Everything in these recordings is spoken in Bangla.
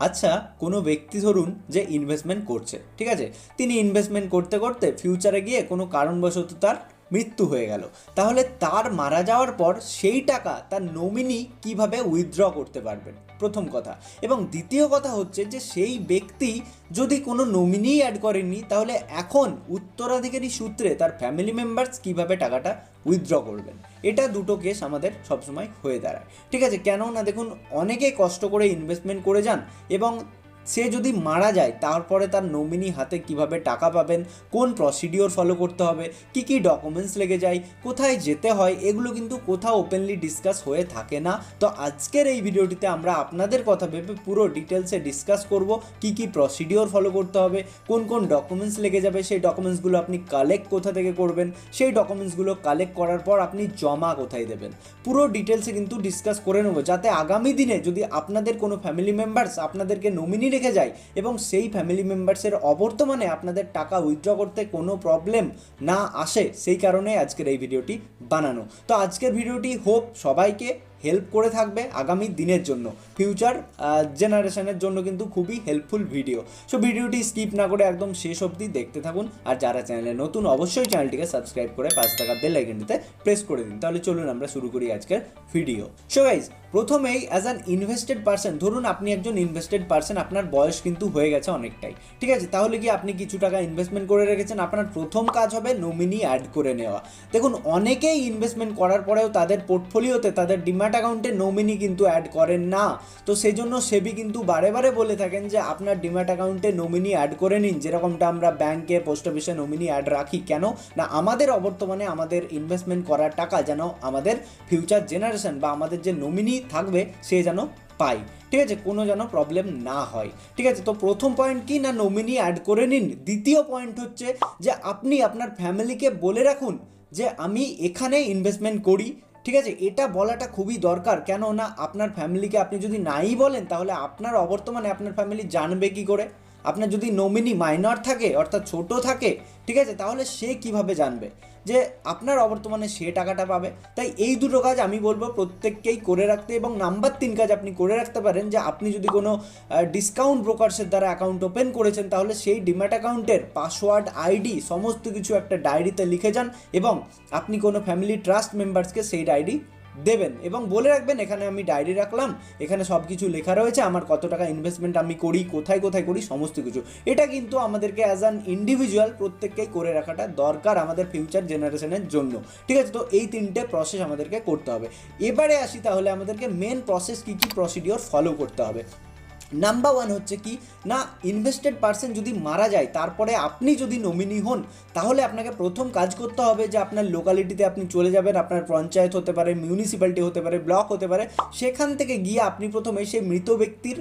আচ্ছা, কোনো ব্যক্তি ধরুন যে ইনভেস্টমেন্ট করছে, ঠিক আছে, তিনি ইনভেস্টমেন্ট করতে করতে ফিউচারে গিয়ে কোনো কারণবশত তার মৃত্যু হয়ে গেল, তাহলে তার মারা যাওয়ার পর সেই টাকা তার নমিনি কিভাবে উইথড্র করতে পারবেন, প্রথম কথা। এবং দ্বিতীয় কথা হচ্ছে যে সেই ব্যক্তি যদি কোনো নমিনি অ্যাড করেননি, তাহলে এখন উত্তরাধিকারী সূত্রে তার ফ্যামিলি মেম্বার্স কিভাবে টাকাটা উইথড্র করবেন। এটা দুটো কেস আমাদের সবসময় হয়ে দাঁড়ায়, ঠিক আছে। কেননা দেখুন, অনেকে কষ্ট করে ইনভেস্টমেন্ট করে যান এবং সে যদি মারা যায় তারপরে তার নমিনি হাতে কিভাবে টাকা পাবেন, কোন প্রসিডিওর ফলো করতে হবে, কি কি ডকুমেন্টস লেগে যায়, কোথায় যেতে হয়, এগুলো কিন্তু কোথাও ওপেনলি ডিসকাস হয়ে থাকে না। তো আজকের এই ভিডিওটিতে আমরা আপনাদের কথা ভেবে পুরো ডিটেলসে ডিসকাস করব, কি কি প্রসিডিওর ফলো করতে হবে, কোন কোন ডকুমেন্টস লেগে যাবে, সেই ডকুমেন্টসগুলো আপনি কালেক্ট কোথা থেকে করবেন, সেই ডকুমেন্টসগুলো কালেক্ট করার পর আপনি জমা কোথায় দেবেন, পুরো ডিটেলসে কিন্তু ডিসকাস করে নেব, যাতে আগামী দিনে যদি আপনাদের কোনো ফ্যামিলি মেম্বার্স আপনাদেরকে নমিনি রেখে যায় এবং সেই ফ্যামিলি মেম্বার্সের অবর্তমানে আপনাদের টাকা উইথড্র করতে কোনো প্রবলেম না আসে, সেই কারণে আজকের এই ভিডিওটি বানানো। তো আজকের ভিডিওটি হোপ সবাইকে হেল্প করে থাকবে আগামী দিনের জন্য, ফিউচার জেনারেশনের জন্য কিন্তু খুবই হেল্পফুল ভিডিও। সো ভিডিওটি স্কিপ না করে একদম শেষ অবধি দেখতে থাকুন, আর যারা চ্যানেলে নতুন অবশ্যই চ্যানেলটিকে সাবস্ক্রাইব করে পাশে থাকা বেল আইকনটিতে প্রেস করে দিন। তাহলে চলুন আমরা শুরু করি আজকের ভিডিও। সো গাইজ, প্রথমেই অ্যাজ অ্যান ইনভেস্টেড পার্সন, ধরুন আপনি একজন ইনভেস্টেড পার্সন, আপনার বয়স কিন্তু হয়ে গেছে অনেকটাই, ঠিক আছে, তাহলে কি আপনি কিছু টাকা ইনভেস্টমেন্ট করে রেখেছেন, আপনার প্রথম কাজ হবে নমিনি অ্যাড করে নেওয়া। দেখুন, অনেকেই ইনভেস্টমেন্ট করার পরেও তাদের পোর্টফোলিওতে তাদের ডিম্যাট অ্যাকাউন্টে নমিনি কিন্তু অ্যাড করেন না। তো সেই জন্য সেবি কিন্তু বারে বারে বলে থাকেন যে আপনার ডিম্যাট অ্যাকাউন্টে নমিনি অ্যাড করে নিন, যেরকমটা আমরা ব্যাংকে, পোস্ট অফিসে নমিনি অ্যাড রাখি। কেন না, আমাদের অবর্তমানে আমাদের ইনভেস্টমেন্ট করার টাকা যেন আমাদের ফিউচার জেনারেশন বা আমাদের যে নমিনি থাকবে সে যেন পাই, ঠিক আছে, কোনো যেন প্রবলেম না হয়, ঠিক আছে। তো প্রথম পয়েন্ট কি না, নমিনি অ্যাড করে নিন। দ্বিতীয় পয়েন্ট হচ্ছে যে আপনি আপনার ফ্যামিলিকে বলে রাখুন যে আমি এখানে ইনভেস্টমেন্ট করি, ঠিক আছে। এটা বলাটা খুবই দরকার, কেন না আপনার ফ্যামিলিকে আপনি যদি নাই বলেন তাহলে আপনার অবর্তমানে আপনার ফ্যামিলি জানবে কি করে। আপনার যদি নমিনি মাইনর থাকে, অর্থাৎ ছোট থাকে, ঠিক আছে, তাহলে সে কিভাবে জানবে যে আপনার অবর্তমানে সে টাকাটা পাবে। তাই এই দুটো কাজ আমি বলবো প্রত্যেককেই করে রাখতে। এবং নাম্বার 3 কাজ আপনি করে রাখতে পারেন যে আপনি যদি কোনো ডিসকাউন্ট ব্রোকার্সের দ্বারা অ্যাকাউন্ট ওপেন করেছেন, তাহলে সেই ডিম্যাট অ্যাকাউন্টের পাসওয়ার্ড, আইডি সমস্ত কিছু একটা ডায়েরিতে লিখে যান এবং আপনি কোনো ফ্যামিলি ট্রাস্ট মেম্বার্সকে সেই ডায়েরি দেবেন এবং বলে রাখবেন এখানে আমি ডায়েরি রাখলাম, এখানে সব কিছু লেখা রয়েছে, আমার কত টাকা ইনভেস্টমেন্ট আমি করি, কোথায় কোথায় করি, সমস্ত কিছু। এটা কিন্তু আমাদেরকে অ্যাজ অ্যান ইন্ডিভিজুয়াল প্রত্যেককেই করে রাখাটা দরকার আমাদের ফিউচার জেনারেশনের জন্য, ঠিক আছে। তো এই 3টে প্রসেস আমাদেরকে করতে হবে। এবারে আসি তাহলে আমাদেরকে মেন প্রসেস কী কী প্রসিডিওর ফলো করতে হবে। নাম্বার 1 হচ্ছে কি না, ইনভেস্টেড পার্সন যদি মারা যায় তারপরে আপনি যদি নমিনি হন, তাহলে আপনাকে প্রথম কাজ করতে হবে যে আপনার লোকালিটিতে আপনি চলে যাবেন, আপনার পঞ্চায়েত হতে পারে, মিউনিসিপ্যালিটি হতে পারে, ব্লক হতে পারে, সেখান থেকে গিয়ে আপনি প্রথমে সেই মৃত ব্যক্তির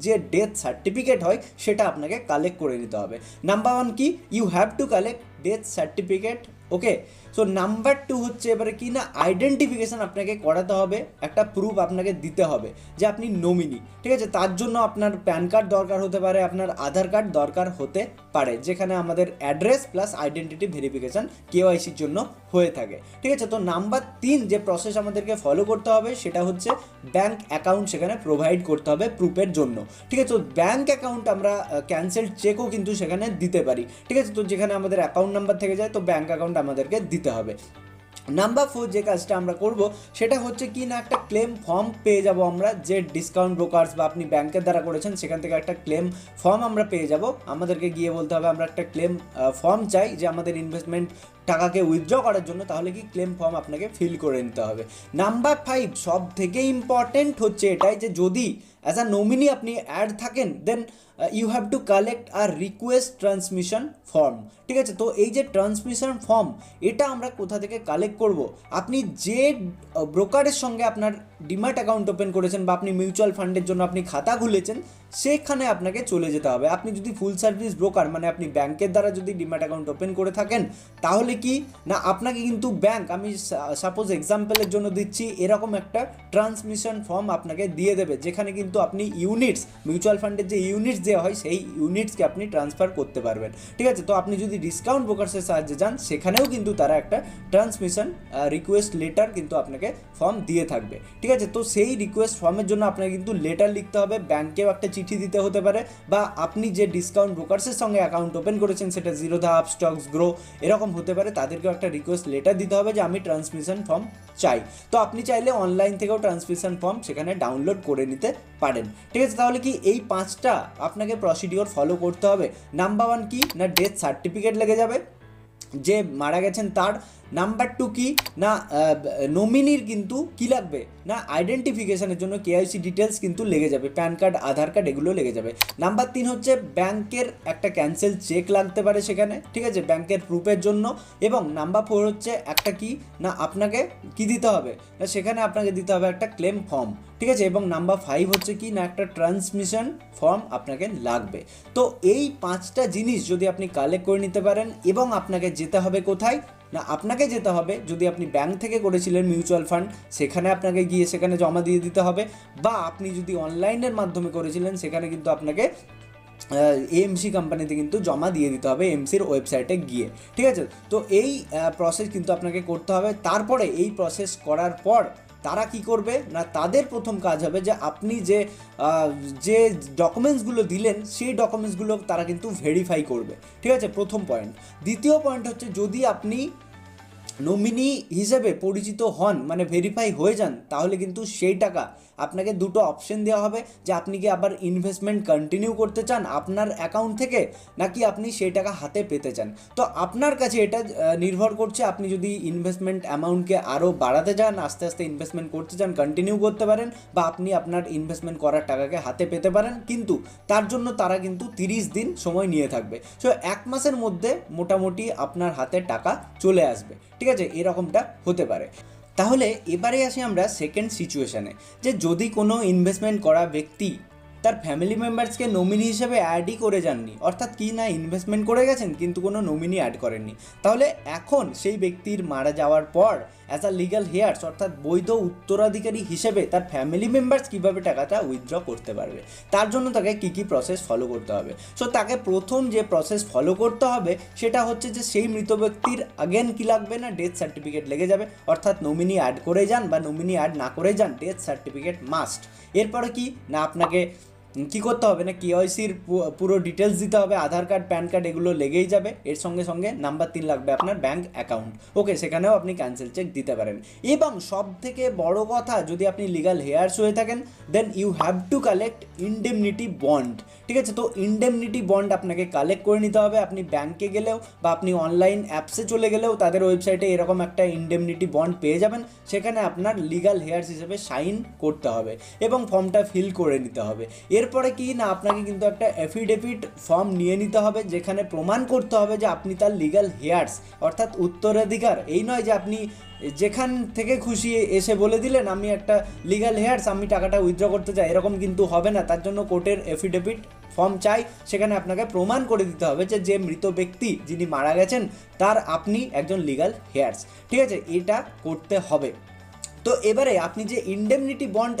যে ডেথ সার্টিফিকেট হয় সেটা আপনাকে কালেক্ট করে নিতে হবে। নাম্বার 1 কি, you have to collect death certificate, okay. So number 2 হচ্ছে এবারে কি না, আইডেন্টিফিকেশান আপনাকে করাতে হবে, একটা প্রুফ আপনাকে দিতে হবে যে আপনি নমিনি, ঠিক আছে। তার জন্য আপনার প্যান কার্ড দরকার হতে পারে, আপনার আধার কার্ড দরকার হতে পারে, যেখানে আমাদের অ্যাড্রেস প্লাস আইডেন্টিটি ভেরিফিকেশান কেওয়াইসির জন্য হয়ে থাকে, ঠিক আছে। তো নাম্বার 3 যে প্রসেস আমাদেরকে ফলো করতে হবে সেটা হচ্ছে ব্যাঙ্ক অ্যাকাউন্ট সেখানে প্রোভাইড করতে হবে প্রুফের জন্য, ঠিক আছে। তো ব্যাঙ্ক অ্যাকাউন্ট আমরা ক্যান্সেলড চেকও কিন্তু সেখানে দিতে পারি, ঠিক আছে। তো যেখানে আমাদের অ্যাকাউন্ট নাম্বার থেকে যায়, তো ব্যাঙ্ক অ্যাকাউন্ট আমাদেরকে দিতে হবে। নাম্বার 4 যে কাজটা আমরা করব সেটা হচ্ছে কি না, একটা ক্লেম ফর্ম পেয়ে যাব আমরা, যে ডিসকাউন্ট ব্রোকার্স বা আপনি ব্যাংকের দ্বারা করেছেন সেখান থেকে একটা ক্লেম ফর্ম আমরা পেয়ে যাব। আমাদেরকে গিয়ে বলতে হবে আমরা একটা ক্লেম ফর্ম চাই যে আমাদের ইনভেস্টমেন্ট টাকাকে উইথড্র করার জন্য, তাহলে কি ক্লেম ফর্ম আপনাকে ফিল করে নিতে হবে। নাম্বার 5 সব থেকে ইম্পর্টেন্ট হচ্ছে এটাই যে যদি অ্যাজ আ নমিনি আপনি অ্যাড থাকেন, then you have to collect আর রিকোয়েস্ট ট্রান্সমিশন ফর্ম, ঠিক আছে। তো এই যে ট্রান্সমিশন ফর্ম, এটা আমরা কোথা থেকে কালেক্ট করব, আপনি যে ব্রোকারের সঙ্গে আপনার ডিম্যাট অ্যাকাউন্ট ওপেন করেছেন বা আপনি মিউচুয়াল ফান্ডের জন্য আপনি খাতা খুলেছেন, সেখানে আপনাকে চলে যেতে হবে। আপনি যদি ফুল সার্ভিস ব্রোকার, মানে আপনি ব্যাংকের দ্বারা যদি ডিম্যাট অ্যাকাউন্ট ওপেন করে থাকেন, তাহলে কি না আপনাকে কিন্তু ব্যাংক, আমি সাপোজ এক্সাম্পলের জন্য দিচ্ছি, এরকম একটা ট্রান্সমিশন ফর্ম আপনাকে দিয়ে দেবে, যেখানে কিন্তু আপনি ইউনিটস, মিউচুয়াল ফান্ডের যে ইউনিটস দেওয়া হয় সেই ইউনিটসকে আপনি ট্রান্সফার করতে পারবেন, ঠিক আছে। তো আপনি যদি ডিসকাউন্ট ব্রোকার্সের সাহায্যে যান, সেখানেও কিন্তু তারা একটা ট্রান্সমিশন রিকোয়েস্ট লেটার কিন্তু আপনাকে ফর্ম দিয়ে থাকবে, ঠিক আছে। তো সেই রিকোয়েস্ট ফর্মের জন্য আপনাকে কিন্তু লেটার লিখতে হবে, ব্যাংকেও একটা চিঠি চিঠি দিতে হতে পারে, বা আপনি যে ডিসকাউন্ট ব্রোকার্সের সঙ্গে অ্যাকাউন্ট ওপেন করেছেন সেটা জিরোধা, আপস্টক্স, গ্রো এরকম হতে পারে, তাদেরকেও একটা রিকোয়েস্ট লেটার দিতে হবে যে আমি ট্রান্সমিশন ফর্ম চাই। তো আপনি চাইলে অনলাইন থেকেও ট্রান্সমিশন ফর্ম সেখানে ডাউনলোড করে নিতে পারেন। ঠিক আছে, তাহলে কি এই 5টা আপনাকে প্রসিডিওর ফলো করতে হবে। নাম্বার 1 কি না ডেথ সার্টিফিকেট লেগে যাবে যে মারা গেছেন তার। নাম্বার 2 কি না নমিনির কিন্তু কি লাগবে না আইডেন্টিফিকেশনের জন্য কেওয়াইসি ডিটেলস কিন্তু লেগে যাবে, প্যান কার্ড, আধার কার্ড এগুলো লেগে যাবে। নাম্বার 3 হচ্ছে ব্যাংকের একটা ক্যান্সেল চেক লাগতে পারে সেখানে, ঠিক আছে, ব্যাংকের প্রুফের জন্য। এবং নাম্বার 4 হচ্ছে একটা কি না আপনাকে কি দিতে হবে না সেখানে আপনাকে দিতে হবে একটা ক্লেম ফর্ম, ঠিক আছে। এবং নাম্বার 5 হচ্ছে কি না একটা ট্রান্সমিশন ফর্ম আপনাকে লাগবে। তো এই 5টা জিনিস যদি আপনি কালেক্ট করে নিতে পারেন, এবং আপনাকে যেতে হবে কোথায় না আপনাকে যেতে হবে, যদি আপনি ব্যাংক থেকে করেছিলেন মিউচুয়াল ফান্ড সেখানে আপনাকে গিয়ে সেখানে জমা দিয়ে দিতে হবে, বা আপনি যদি অনলাইনের মাধ্যমে করেছিলেন সেখানে কিন্তু আপনাকে এএমসি কোম্পানিতে কিন্তু জমা দিয়ে দিতে হবে এমসির ওয়েবসাইটে গিয়ে, ঠিক আছে। তো এই প্রসেস কিন্তু আপনাকে করতে হবে। তারপরে এই প্রসেস করার পর তারা কি করবে না তাদের প্রথম কাজ হবে যে আপনি যে ডকুমেন্টসগুলো দিলেন সেই ডকুমেন্টসগুলো তারা কিন্তু ভেরিফাই করবে, ঠিক আছে, প্রথম পয়েন্ট। দ্বিতীয় পয়েন্ট হচ্ছে যদি আপনি নমিনি হিসেবে পরিচিত হন মানে ভেরিফাই হয়ে যান, তাহলে কিন্তু সেই টাকা আপনাকে দুটো অপশন দেওয়া হবে যে আপনি কি আবার ইনভেস্টমেন্ট কন্টিনিউ করতে চান আপনার অ্যাকাউন্ট থেকে, নাকি আপনি সেই টাকা হাতে পেতে চান। তো আপনার কাছে এটা নির্ভর করছে, আপনি যদি ইনভেস্টমেন্ট অ্যামাউন্টকে আরও বাড়াতে চান, আস্তে আস্তে ইনভেস্টমেন্ট করতে চান, কন্টিনিউ করতে পারেন, বা আপনি আপনার ইনভেস্টমেন্ট করার টাকাকে হাতে পেতে পারেন, কিন্তু তার জন্য তারা কিন্তু 30 দিন সময় নিয়ে থাকবে। সো 1 মাসের মধ্যে মোটামুটি আপনার হাতে টাকা চলে আসবে, ঠিক আছে, এরকমটা হতে পারে। তাহলে এবারে আসি আমরা সেকেন্ড সিচুয়েশানে, যে যদি কোনো ইনভেস্টমেন্ট করা ব্যক্তি তার ফ্যামিলি মেম্বার্সকে নমিনি হিসেবে অ্যাডই করে যাননি, অর্থাৎ কি না ইনভেস্টমেন্ট করে গেছেন কিন্তু কোনো নমিনি অ্যাড করেননি, তাহলে এখন সেই ব্যক্তির মারা যাওয়ার পর অ্যাজ আ লিগ্যাল হেয়ার্স অর্থাৎ বৈধ উত্তরাধিকারী হিসেবে তার ফ্যামিলি মেম্বার্স কীভাবে টাকাটা উইথড্র করতে পারবে, তার জন্য তাকে কী কী প্রসেস ফলো করতে হবে। সো তাকে প্রথম যে প্রসেস ফলো করতে হবে সেটা হচ্ছে যে সেই মৃত ব্যক্তির আগেন কী লাগবে না ডেথ সার্টিফিকেট লেগে যাবে, অর্থাৎ নমিনি অ্যাড করে যান বা নমিনি অ্যাড না করে যান ডেথ সার্টিফিকেট মাস্ট। এরপরে কি না আপনাকে কী করতে হবে না কেওয়াইসির পুরো ডিটেলস দিতে হবে, আধার কার্ড, প্যান কার্ড এগুলো লেগেই যাবে। এর সঙ্গে সঙ্গে নাম্বার 3 লাগবে আপনার ব্যাঙ্ক অ্যাকাউন্ট, ওকে, সেখানেও আপনি ক্যান্সেল চেক দিতে পারেন। এবং সব থেকে বড় কথা, যদি আপনি লিগ্যাল হেয়ার্স হয়ে থাকেন then you have to collect indemnity bond, ঠিক আছে। তো ইনডেমনিটি বন্ড আপনাকে কালেক্ট করে নিতে হবে। আপনি ব্যাঙ্কে গেলেও বা আপনি অনলাইন অ্যাপসে চলে গেলেও তাদের ওয়েবসাইটে এরকম একটা ইনডেমনিটি বন্ড পেয়ে যাবেন, সেখানে আপনার লিগ্যাল হেয়ার্স হিসেবে সাইন করতে হবে এবং ফর্মটা ফিল করে নিতে হবে। এরপরে কি না আপনাকে কিন্তু একটা অ্যাফিডেভিট ফর্ম নিয়ে নিতে হবে, যেখানে প্রমাণ করতে হবে যে আপনি তার লিগ্যাল হেয়ার্স অর্থাৎ উত্তরাধিকার। এই নয় যে আপনি যেখান থেকে খুশি এসে বলে দিলেন আমি একটা লিগ্যাল হেয়ার্স, আমি টাকাটা উইথড্র করতে চাই, এরকম কিন্তু হবে না। তার জন্য কোর্টের অ্যাফিডেভিট ফর্ম চাই, সেখানে আপনাকে প্রমাণ করে দিতে হবে যে যে মৃত ব্যক্তি যিনি মারা গেছেন তার আপনি একজন লিগ্যাল হেয়ার্স, ঠিক আছে, এটা করতে হবে। তো এবারে আপনি যে ইনডেমনিটি বন্ড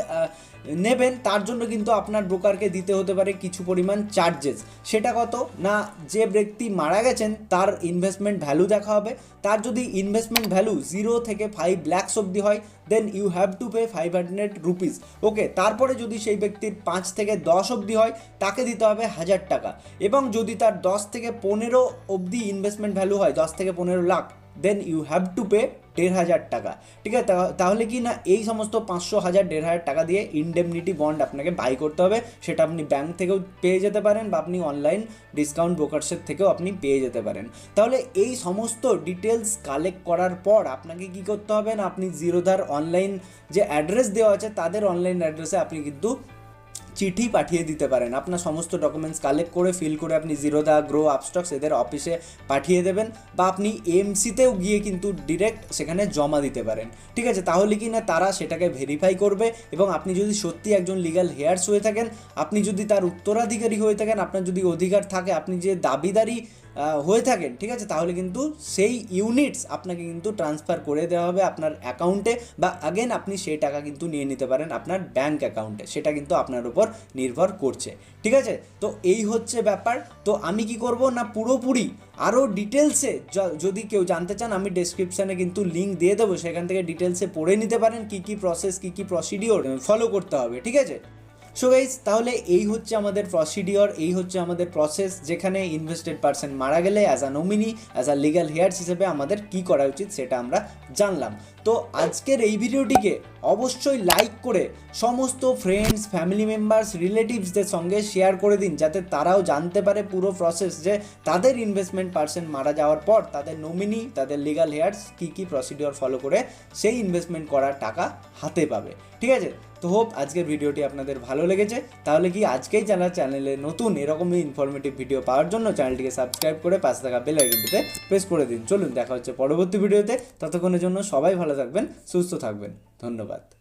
নেবেন তার জন্য কিন্তু আপনার ব্রোকারকে দিতে হতে পারে কিছু পরিমাণ চার্জেস। সেটা কত না যে ব্যক্তি মারা গেছেন তার ইনভেস্টমেন্ট ভ্যালু দেখা হবে, তার যদি ইনভেস্টমেন্ট ভ্যালু 0 থেকে 5 lakhs অবধি হয় then you have to pay 500 rupees, okay. তারপরে যদি সেই ব্যক্তির 5 থেকে 10 অবধি হয় তাকে দিতে হবে 1000 টাকা, এবং যদি তার 10 থেকে 15 অবধি ইনভেস্টমেন্ট ভ্যালু হয় 10 থেকে 15 lakh then you have to pay 1500 টাকা, ঠিক আছে। তাহলে কি না এই সমস্ত 500, 1000, 1500 টাকা দিয়ে ইনডেমনিটি বন্ড আপনাকে বাই করতে হবে। সেটা আপনি ব্যাংক থেকেও পেয়ে যেতে পারেন বা আপনি অনলাইন ডিসকাউন্ট ব্রোকার্সের থেকেও আপনি পেয়ে যেতে পারেন। তাহলে এই সমস্ত ডিটেলস কালেক্ট করার পর আপনাকে কি করতে হবে না আপনি জিরোধার অনলাইন যে অ্যাড্রেস দেওয়া আছে তাদের অনলাইন অ্যাড্রেসে আপনি কিন্তু চিঠি পাঠিয়ে দিতে পারেন। আপনার সমস্ত ডকুমেন্টস কালেক্ট করে ফিল করে আপনি জিরোধা, গ্রো, আপস্টক্স এদের অফিসে পাঠিয়ে দেবেন, বা আপনি এমসিতেও গিয়ে কিন্তু ডিরেক্ট সেখানে জমা দিতে পারেন, ঠিক আছে। তাহলে কি না তারা সেটাকে ভেরিফাই করবে, এবং আপনি যদি সত্যি একজন লিগ্যাল হেয়ার্স হয়ে থাকেন, আপনি যদি তার উত্তরাধিকারী হয়ে থাকেন, আপনার যদি অধিকার থাকে, আপনি যে দাবিদারি হয়ে থাকেন, ঠিক আছে, তাহলে কিন্তু সেই ইউনিটস আপনাকে কিন্তু ট্রান্সফার করে দেওয়া হবে আপনার অ্যাকাউন্টে, বা আগেন আপনি সেই টাকা কিন্তু নিয়ে নিতে পারেন আপনার ব্যাঙ্ক অ্যাকাউন্টে, সেটা কিন্তু আপনার উপর নির্ভর করছে, ঠিক আছে। তো এই হচ্ছে ব্যাপার। তো আমি কি করব না পুরোপুরি আরও ডিটেলসে যদি কেউ জানতে চান আমি ডেসক্রিপশানে কিন্তু লিঙ্ক দিয়ে দেবো, সেখান থেকে ডিটেলসে পড়ে নিতে পারেন কী কী প্রসেস, কী কী প্রসিডিওর ফলো করতে হবে, ঠিক আছে। সো গাইজ, তাহলে এই হচ্ছে আমাদের প্রসিডিওর, এই হচ্ছে আমাদের প্রসেস, যেখানে ইনভেস্টেড পারসন মারা গেলে as a nominee, as a legal here's হিসেবে আমাদের কি করা উচিত সেটা আমরা জানলাম। তো আজকের এই ভিডিওটিকে অবশ্যই লাইক করে সমস্ত ফ্রেন্ডস, ফ্যামিলি মেম্বার্স, রিলেটিভসদের সঙ্গে শেয়ার করে দিন, যাতে তারাও জানতে পারে পুরো প্রসেস, যে তাদের ইনভেস্টমেন্ট পারসন মারা যাওয়ার পর তাদের নমিনি, তাদের লিগ্যাল হেয়ার্স কী কী প্রসিডিওর ফলো করে সেই ইনভেস্টমেন্ট করার টাকা হাতে পাবে। ঠিক আছে, তো হোপ আজকের ভিডিওটি আপনাদের ভালো লেগেছে। তাহলে কি আজকেই যারা চ্যানেলে নতুন এরকমই ইনফরমেটিভ ভিডিও পাওয়ার জন্য চ্যানেলটিকে সাবস্ক্রাইব করে পাশে থাকা বেল আইকনটিতে প্রেস করে দিন। চলুন দেখা হচ্ছে পরবর্তী ভিডিওতে, ততক্ষণের জন্য সবাই ভালো থাকবেন, সুস্থ থাকবেন, ধন্যবাদ।